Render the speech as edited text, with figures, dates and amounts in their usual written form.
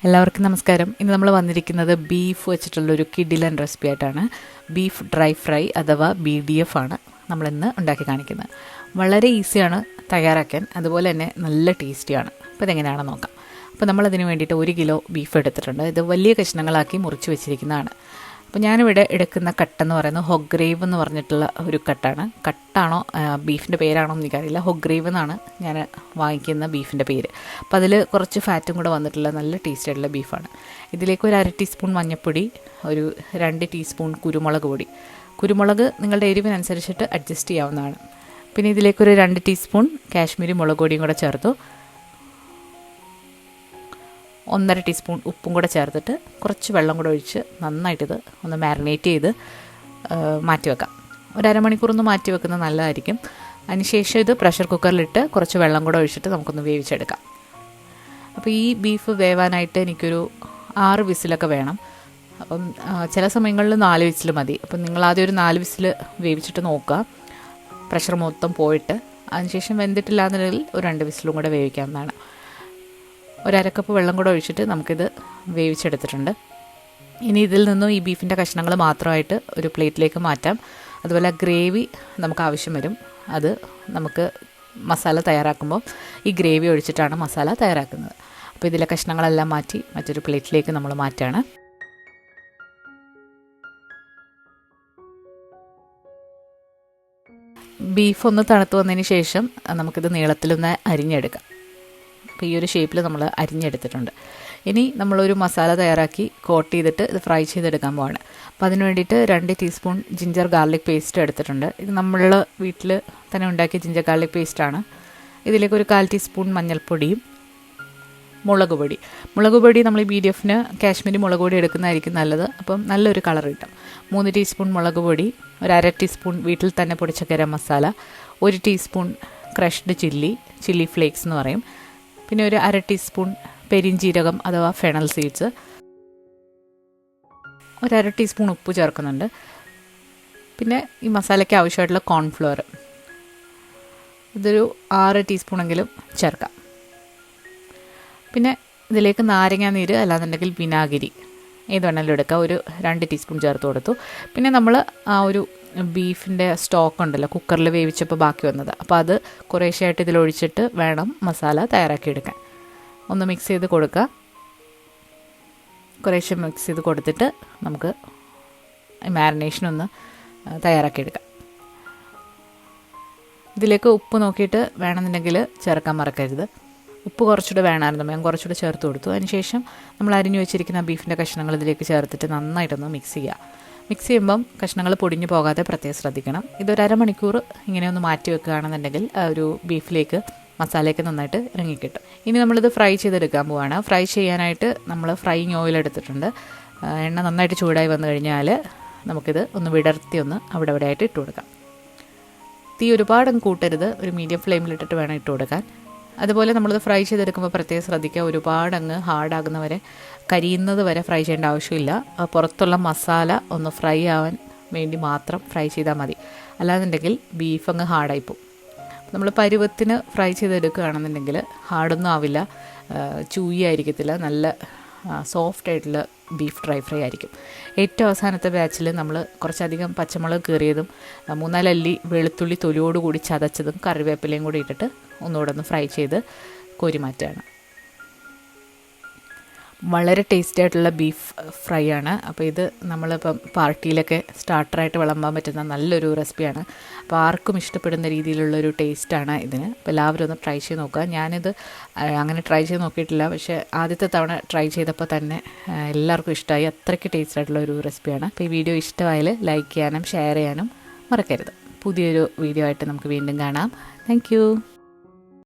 എല്ലാവർക്കും നമസ്കാരം. ഇന്ന് നമ്മൾ വന്നിരിക്കുന്നത് ബീഫ് വെച്ചിട്ടുള്ളൊരു കിഡിലൻ റെസിപ്പി ആയിട്ടാണ്. ബീഫ് ഡ്രൈ ഫ്രൈ അഥവാ BDF ആണ് നമ്മളിന്ന് ഉണ്ടാക്കി കാണിക്കുന്നത്. വളരെ ഈസിയാണ് തയ്യാറാക്കാൻ, അതുപോലെ തന്നെ നല്ല ടേസ്റ്റിയാണ്. അപ്പോൾ ഇതെങ്ങനെയാണെന്ന് നോക്കാം. അപ്പോൾ നമ്മളതിന് വേണ്ടിയിട്ട് 1 കിലോ ബീഫ് എടുത്തിട്ടുണ്ട്. ഇത് വലിയ കഷ്ണങ്ങളാക്കി മുറിച്ച് വെച്ചിരിക്കുന്നതാണ്. അപ്പോൾ ഞാനിവിടെ എടുക്കുന്ന കട്ടെന്ന് പറയുന്നത് ഹൊഗ്രേവ് എന്ന് പറഞ്ഞിട്ടുള്ള ഒരു കട്ടാണ്. കട്ടാണോ ബീഫിൻ്റെ പേരാണോ എന്ന് എനിക്കറിയില്ല. ഹൊഗ്രേവ് എന്നാണ് ഞാൻ വാങ്ങിക്കുന്ന ബീഫിൻ്റെ പേര്. അപ്പോൾ അതിൽ കുറച്ച് ഫാറ്റും കൂടെ വന്നിട്ടുള്ള നല്ല ടേസ്റ്റ് ആയിട്ടുള്ള ബീഫാണ്. ഇതിലേക്ക് ഒരു 1/2 ടീസ്പൂൺ മഞ്ഞൾപ്പൊടി, ഒരു 2 ടീസ്പൂൺ കുരുമുളക് പൊടി. കുരുമുളക് നിങ്ങളുടെ എരിവിനനുസരിച്ചിട്ട് അഡ്ജസ്റ്റ് ചെയ്യാവുന്നതാണ്. പിന്നെ ഇതിലേക്കൊരു 2 ടീസ്പൂൺ കാശ്മീരി മുളക് പൊടിയും കൂടെ ചേർത്തു. 1/2 ടീസ്പൂൺ ഉപ്പും കൂടെ ചേർത്തിട്ട് കുറച്ച് വെള്ളം കൂടെ ഒഴിച്ച് നന്നായിട്ടിത് ഒന്ന് മാരിനേറ്റ് ചെയ്ത് മാറ്റി വെക്കാം. ഒരു അരമണിക്കൂർ ഒന്ന് മാറ്റി വെക്കുന്നത് നല്ലതായിരിക്കും. അതിനുശേഷം ഇത് പ്രഷർ കുക്കറിലിട്ട് കുറച്ച് വെള്ളം കൂടെ ഒഴിച്ചിട്ട് നമുക്കൊന്ന് വേവിച്ചെടുക്കാം. അപ്പോൾ ഈ ബീഫ് വേവാനായിട്ട് എനിക്കൊരു 6 വിസിലൊക്കെ വേണം. അപ്പം ചില സമയങ്ങളിൽ 4 വിസിൽ മതി. അപ്പം നിങ്ങളാദ്യം ഒരു 4 വിസിൽ വേവിച്ചിട്ട് നോക്കുക, പ്രഷർ മൊത്തം പോയിട്ട്. അതിനുശേഷം വെന്തിട്ടില്ല എന്നുണ്ടെങ്കിൽ ഒരു 2 വിസിലും കൂടെ വേവിക്കാവുന്നതാണ്. ഒരു 1/2 കപ്പ് വെള്ളം കൂടെ ഒഴിച്ചിട്ട് നമുക്കിത് വേവിച്ചെടുത്തിട്ടുണ്ട്. ഇനി ഇതിൽ നിന്നും ഈ ബീഫിൻ്റെ കഷ്ണങ്ങൾ മാത്രമായിട്ട് ഒരു പ്ലേറ്റിലേക്ക് മാറ്റാം. അതുപോലെ ഗ്രേവി നമുക്ക് ആവശ്യം വരും. അത് നമുക്ക് മസാല തയ്യാറാക്കുമ്പോൾ ഈ ഗ്രേവി ഒഴിച്ചിട്ടാണ് മസാല തയ്യാറാക്കുന്നത്. അപ്പോൾ ഇതിലെ കഷ്ണങ്ങളെല്ലാം മാറ്റി മറ്റൊരു പ്ലേറ്റിലേക്ക് നമ്മൾ മാറ്റാണ്. ബീഫ് ഒന്ന് തണുത്ത് വന്നതിന് ശേഷം നമുക്കിത് നീളത്തിലൊന്ന് അരിഞ്ഞെടുക്കാം. അപ്പോൾ ഈ ഒരു ഷേപ്പിൽ നമ്മൾ അരിഞ്ഞെടുത്തിട്ടുണ്ട്. ഇനി നമ്മളൊരു മസാല തയ്യാറാക്കി കോട്ട് ചെയ്തിട്ട് ഇത് ഫ്രൈ ചെയ്തെടുക്കാൻ പോവാണ്. അപ്പോൾ അതിന് വേണ്ടിയിട്ട് 2 ടീസ്പൂൺ ജിഞ്ചർ ഗാർലിക് പേസ്റ്റ് എടുത്തിട്ടുണ്ട്. ഇത് നമ്മൾ വീട്ടിൽ തന്നെ ഉണ്ടാക്കിയ ജിഞ്ചർ ഗാർലിക് പേസ്റ്റാണ്. ഇതിലേക്ക് ഒരു 1/4 ടീസ്പൂൺ മഞ്ഞൾപ്പൊടിയും മുളക് പൊടി നമ്മൾ ഈ BDFന് കാശ്മീരി മുളക് പൊടി എടുക്കുന്നതായിരിക്കും നല്ലത്. അപ്പം നല്ലൊരു കളർ കിട്ടും. 3 ടീസ്പൂൺ മുളക് പൊടി, ഒരു 1/2 ടീസ്പൂൺ വീട്ടിൽ തന്നെ പൊടിച്ച garam masala, 1 teaspoon crushed chilli flakes എന്ന് പറയും. പിന്നെ ഒരു 1/2 ടീസ്പൂൺ പെരിഞ്ജീരകം അഥവാ ഫെണൽ സീഡ്സ്, ഒരു 1/2 ടീസ്പൂൺ ഉപ്പ് ചേർക്കുന്നുണ്ട്. പിന്നെ ഈ മസാലയ്ക്ക് ആവശ്യമായിട്ടുള്ള കോൺഫ്ലവർ ഇതൊരു 6 ടീസ്പൂണെങ്കിലും ചേർക്കാം. പിന്നെ ഇതിലേക്ക് നാരങ്ങാ നീര് അല്ലാന്നുണ്ടെങ്കിൽ വിനാഗിരി ഏത് വേണമെങ്കിലും എടുക്കാം. ഒരു 2 ടീസ്പൂൺ ചേർത്ത് കൊടുത്തു. പിന്നെ നമ്മൾ ആ ഒരു ബീഫിൻ്റെ സ്റ്റോക്ക് ഉണ്ടല്ലോ, കുക്കറിൽ വേവിച്ചപ്പോൾ ബാക്കി വന്നത്, അപ്പോൾ അത് കുറേശ്ശെയായിട്ട് ഇതിലൊഴിച്ചിട്ട് വേണം മസാല തയ്യാറാക്കിയെടുക്കാൻ. ഒന്ന് മിക്സ് ചെയ്ത് കൊടുക്കുക. കുറേശ്ശെ മിക്സ് ചെയ്ത് കൊടുത്തിട്ട് നമുക്ക് മാരിനേഷനൊന്ന് തയ്യാറാക്കിയെടുക്കാം. ഇതിലേക്ക് ഉപ്പ് നോക്കിയിട്ട് വേണമെന്നുണ്ടെങ്കിൽ ചേർക്കാൻ മറക്കരുത്. ഉപ്പ് കുറച്ചുകൂടെ വേണമായിരുന്നു, ഞാൻ കുറച്ചുകൂടെ ചേർത്ത് കൊടുത്തു. അതിനുശേഷം നമ്മൾ അരിഞ്ഞു വെച്ചിരിക്കുന്ന ബീഫിൻ്റെ കഷ്ണങ്ങൾ ഇതിലേക്ക് ചേർത്തിട്ട് നന്നായിട്ടൊന്ന് മിക്സ് ചെയ്യുക. മിക്സ് ചെയ്യുമ്പം കഷ്ണങ്ങൾ പൊടിഞ്ഞു പോകാതെ പ്രത്യേകം ശ്രദ്ധിക്കണം. ഇതൊരു അരമണിക്കൂർ ഇങ്ങനെ ഒന്ന് മാറ്റി വെക്കുകയാണെന്നുണ്ടെങ്കിൽ ഒരു ബീഫിലേക്ക് മസാലയൊക്കെ നന്നായിട്ട് ഇറങ്ങിക്കിട്ടും. ഇനി നമ്മളിത് ഫ്രൈ ചെയ്തെടുക്കാൻ പോവാണ്. ഫ്രൈ ചെയ്യാനായിട്ട് നമ്മൾ ഫ്രൈയിങ് ഓയിൽ എടുത്തിട്ടുണ്ട്. എണ്ണ നന്നായിട്ട് ചൂടായി വന്നു കഴിഞ്ഞാൽ നമുക്കിത് ഒന്ന് വിടർത്തി ഒന്ന് അവിടെ ആയിട്ട് ഇട്ട് കൊടുക്കാം. തീ ഒരുപാടങ്ങ് കൂട്ടരുത്, ഒരു മീഡിയം ഫ്ലെയിമിലിട്ടിട്ട് വേണം ഇട്ട് കൊടുക്കാൻ. അതുപോലെ നമ്മളിത് ഫ്രൈ ചെയ്തെടുക്കുമ്പോൾ പ്രത്യേകം ശ്രദ്ധിക്കുക, ഒരുപാടങ്ങ് ഹാർഡാകുന്നവരെ, കരിയുന്നത് വരെ ഫ്രൈ ചെയ്യേണ്ട ആവശ്യമില്ല. പുറത്തുള്ള മസാല ഒന്ന് ഫ്രൈ ആവാൻ വേണ്ടി മാത്രം ഫ്രൈ ചെയ്താൽ മതി. അല്ലാന്നുണ്ടെങ്കിൽ ബീഫ് അങ്ങ് ഹാർഡായിപ്പോവും. നമ്മൾ പരുവത്തിന് ഫ്രൈ ചെയ്തെടുക്കുകയാണെന്നുണ്ടെങ്കിൽ ഹാർഡൊന്നും ആവില്ല, ചൂയി ആയിരിക്കത്തില്ല, നല്ല സോഫ്റ്റ് ആയിട്ടുള്ള ബീഫ് ഡ്രൈ ഫ്രൈ ആയിരിക്കും. ഏറ്റവും അവസാനത്തെ ബാച്ചിൽ നമ്മൾ കുറച്ചധികം പച്ചമുളക് കീറിയതും 3-4 അല്ലി വെളുത്തുള്ളി തൊലിയോടുകൂടി ചതച്ചതും കറിവേപ്പിലയും കൂടി ഇട്ടിട്ട് ഒന്നുകൂടെ ഒന്ന് ഫ്രൈ ചെയ്ത് കോരി മാറ്റുകയാണ്. വളരെ ടേസ്റ്റി ആയിട്ടുള്ള ബീഫ് ഫ്രൈ ആണ്. അപ്പോൾ ഇത് നമ്മളിപ്പം പാർട്ടിയിലൊക്കെ സ്റ്റാർട്ടറായിട്ട് വിളമ്പാൻ പറ്റുന്ന നല്ലൊരു റെസിപ്പിയാണ്. അപ്പോൾ ആർക്കും ഇഷ്ടപ്പെടുന്ന രീതിയിലുള്ളൊരു ടേസ്റ്റാണ് ഇതിന്. അപ്പോൾ എല്ലാവരും ഒന്ന് ട്രൈ ചെയ്ത് നോക്കുക. ഞാനിത് അങ്ങനെ ട്രൈ ചെയ്ത് നോക്കിയിട്ടില്ല, പക്ഷേ ആദ്യത്തെ തവണ ട്രൈ ചെയ്തപ്പോൾ തന്നെ എല്ലാവർക്കും ഇഷ്ടമായി. അത്രയ്ക്ക് ടേസ്റ്റ് ആയിട്ടുള്ള ഒരു റെസിപ്പിയാണ്. അപ്പോൾ ഈ വീഡിയോ ഇഷ്ടമായാൽ ലൈക്ക് ചെയ്യാനും ഷെയർ ചെയ്യാനും മറക്കരുത്. പുതിയൊരു വീഡിയോ ആയിട്ട് നമുക്ക് വീണ്ടും കാണാം. താങ്ക്